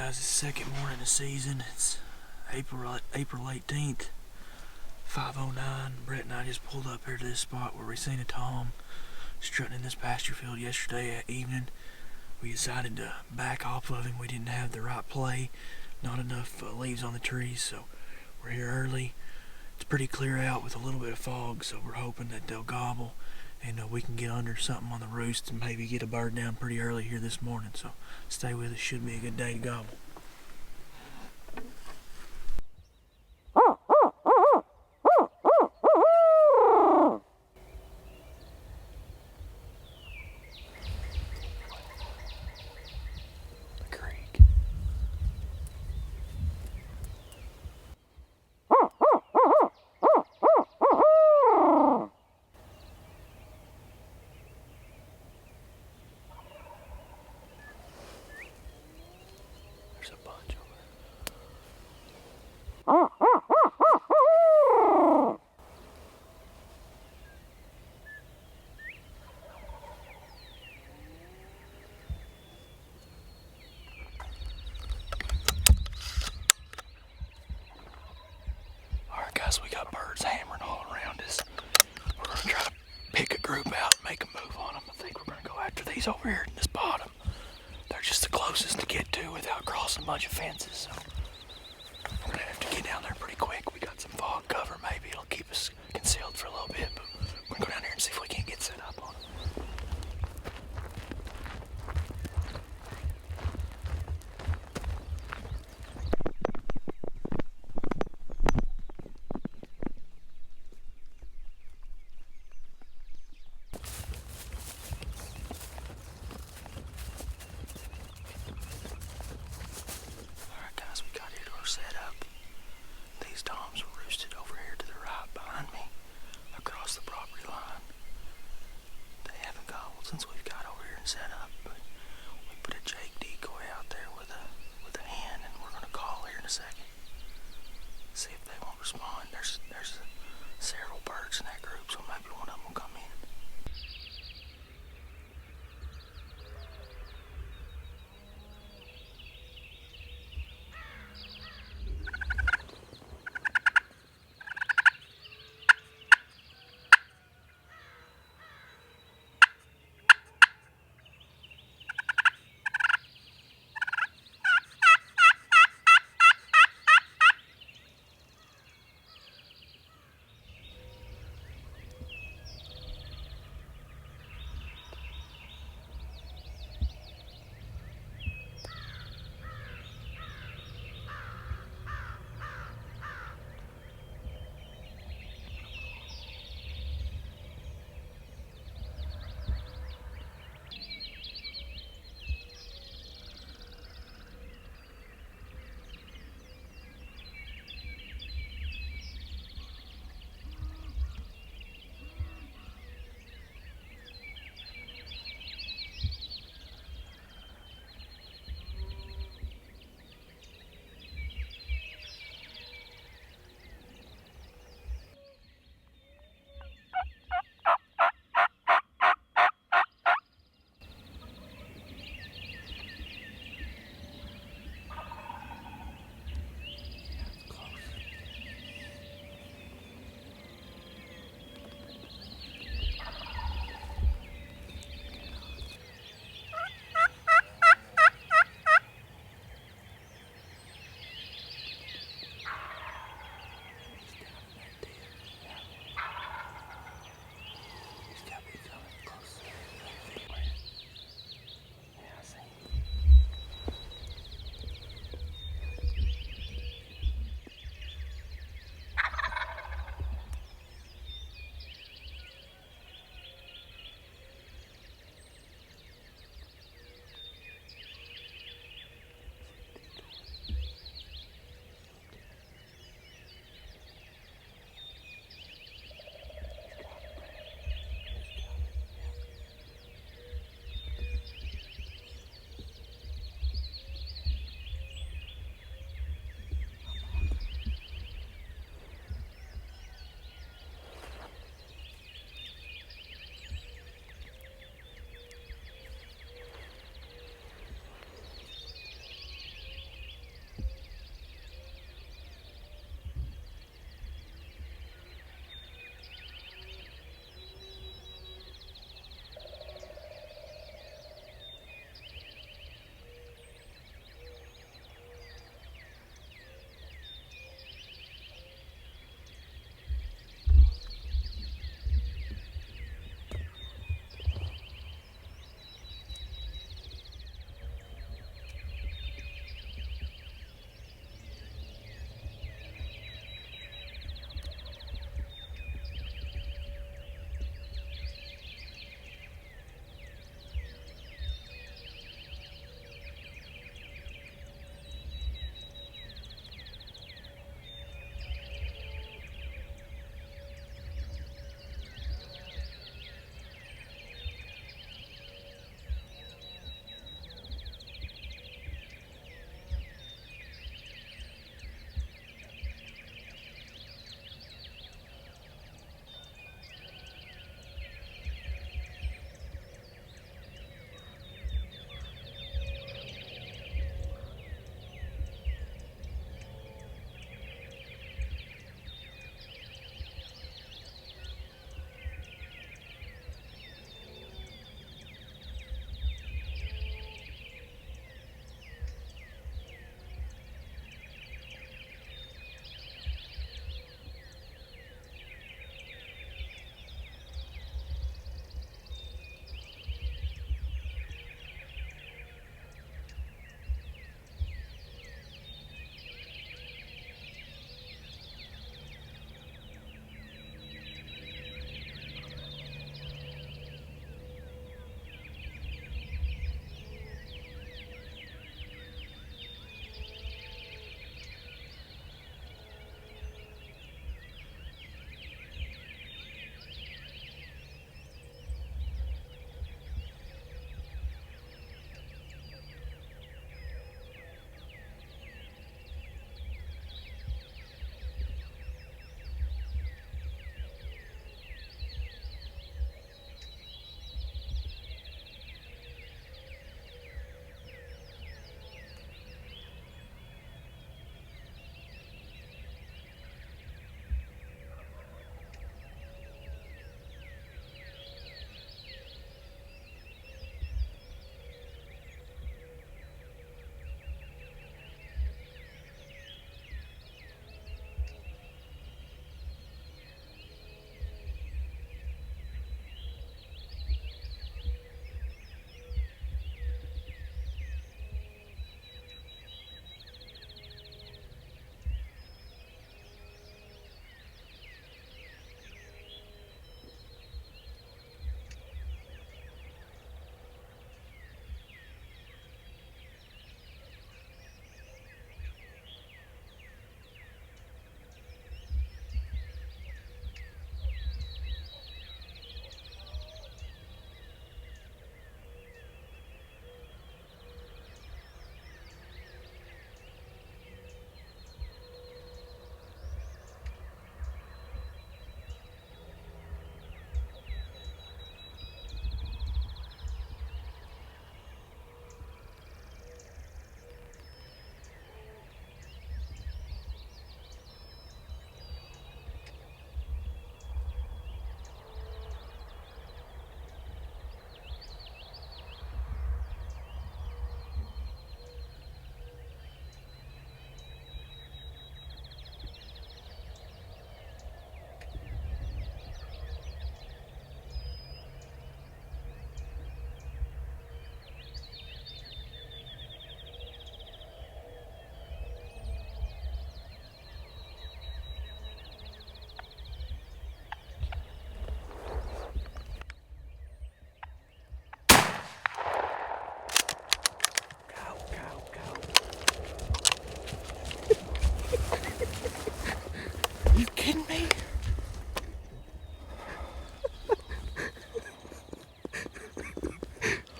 guys, it's the second morning of the season. It's April 18th, 5:09. Brett and I just pulled up here to this spot where we seen a tom strutting in this pasture field yesterday evening. We decided to back off of him. We didn't have the right play, not enough leaves on the trees, so we're here early. It's pretty clear out with a little bit of fog, so we're hoping that they'll gobble and we can get under something on the roost and maybe get a bird down pretty early here this morning. So stay with us, should be a good day to gobble. There's a bunch over there. Alright guys, we got birds hammering all around us. We're going to try to pick a group out and make a move on them. I think we're going to go after these over here in this bottom. They're just the closest to get to without crossing a bunch of fences, so we're gonna have to get down there pretty quick. We got some fog cover, maybe it'll keep us concealed for a little bit, but we're gonna go down here and see if we can't get set up on them.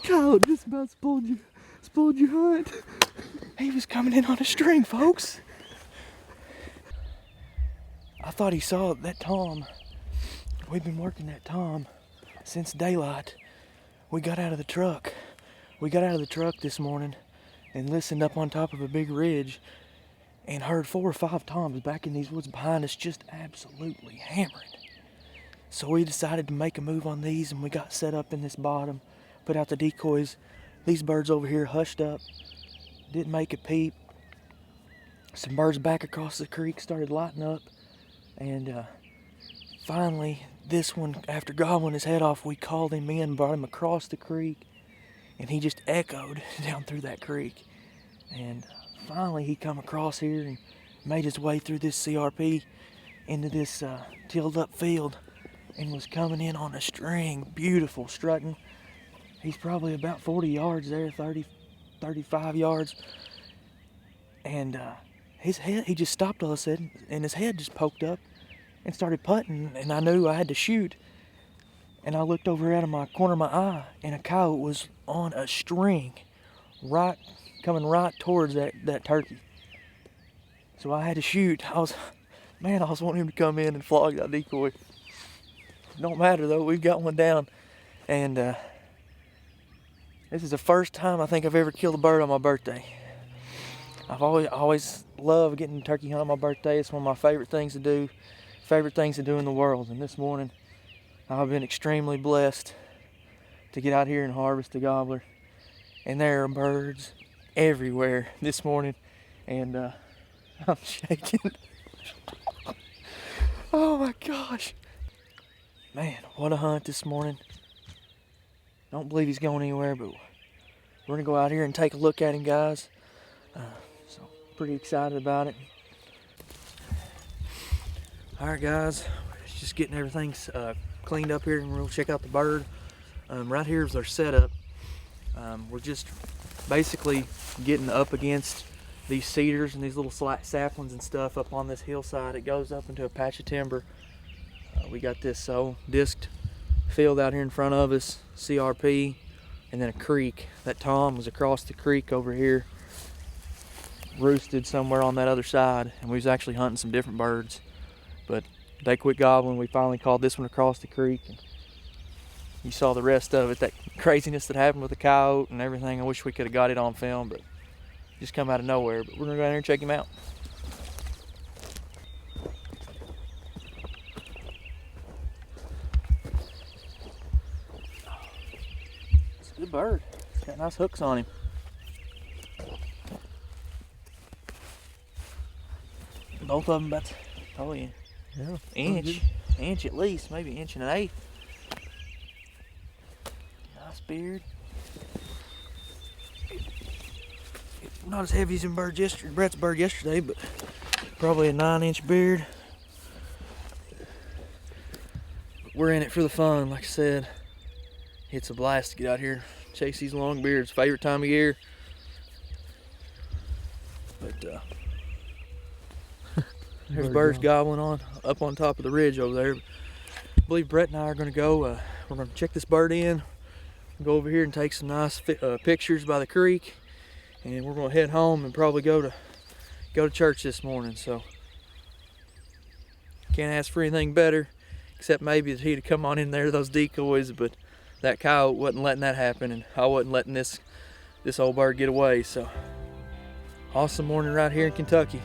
Coyote just about spoiled your hunt. He was coming in on a string, folks. I thought he saw that tom. We've been working that tom since daylight. We got out of the truck. We got out of the truck this morning and listened up on top of a big ridge and heard 4 or 5 toms back in these woods behind us just absolutely hammering. So we decided to make a move on these, and we got set up in this bottom, put out the decoys. These birds over here hushed up, didn't make a peep. Some birds back across the creek started lighting up, and finally this one, after gobbling his head off, we called him in, brought him across the creek, and he just echoed down through that creek. And finally he come across here and made his way through this CRP into this tilled up field and was coming in on a string, beautiful strutting. He's probably about 40 yards there, 30, 35 yards. And his head, he just stopped all of a sudden, and his head just poked up and started putting, and I knew I had to shoot. And I looked over out of my corner of my eye, and a coyote was on a string, coming right towards that turkey. So I had to shoot. I was wanting him to come in and flog that decoy. Don't matter though, we've got one down. And this is the first time I think I've ever killed a bird on my birthday. I've always loved getting turkey hunt on my birthday. It's one of my favorite things to do in the world. And this morning, I've been extremely blessed to get out here and harvest the gobbler. And there are birds everywhere this morning, and I'm shaking. Oh my gosh. Man, what a hunt this morning. Don't believe he's going anywhere, but we're gonna go out here and take a look at him, guys. So pretty excited about it. All right, guys, just getting everything cleaned up here, and we'll check out the bird. Right here is our setup. We're just basically getting up against these cedars and these little saplings and stuff up on this hillside. It goes up into a patch of timber. We got this disked field out here in front of us, CRP, and then a creek. That tom was across the creek over here, roosted somewhere on that other side, and we was actually hunting some different birds. But they quit gobbling. We finally called this one across the creek. And you saw the rest of it, that craziness that happened with the coyote and everything. I wish we could have got it on film, but just come out of nowhere. But we're gonna go out here and check him out. It's a good bird. It's got nice hooks on him. Both of them about, oh yeah, inch at least, maybe 1 1/8 inches. Nice beard. Not as heavy as Brett's bird yesterday, but probably a 9-inch beard. We're in it for the fun, like I said. It's a blast to get out here, chase these long beards. Favorite time of year. But there's birds gobbling up on top of the ridge over there. I believe Brett and I are going to go. We're going to check this bird in. Go over here and take some nice pictures by the creek, and we're going to head home and probably go to church this morning. So can't ask for anything better, except maybe that he'd have come on in there, those decoys. But that coyote wasn't letting that happen, and I wasn't letting this old bird get away. So awesome morning right here in Kentucky.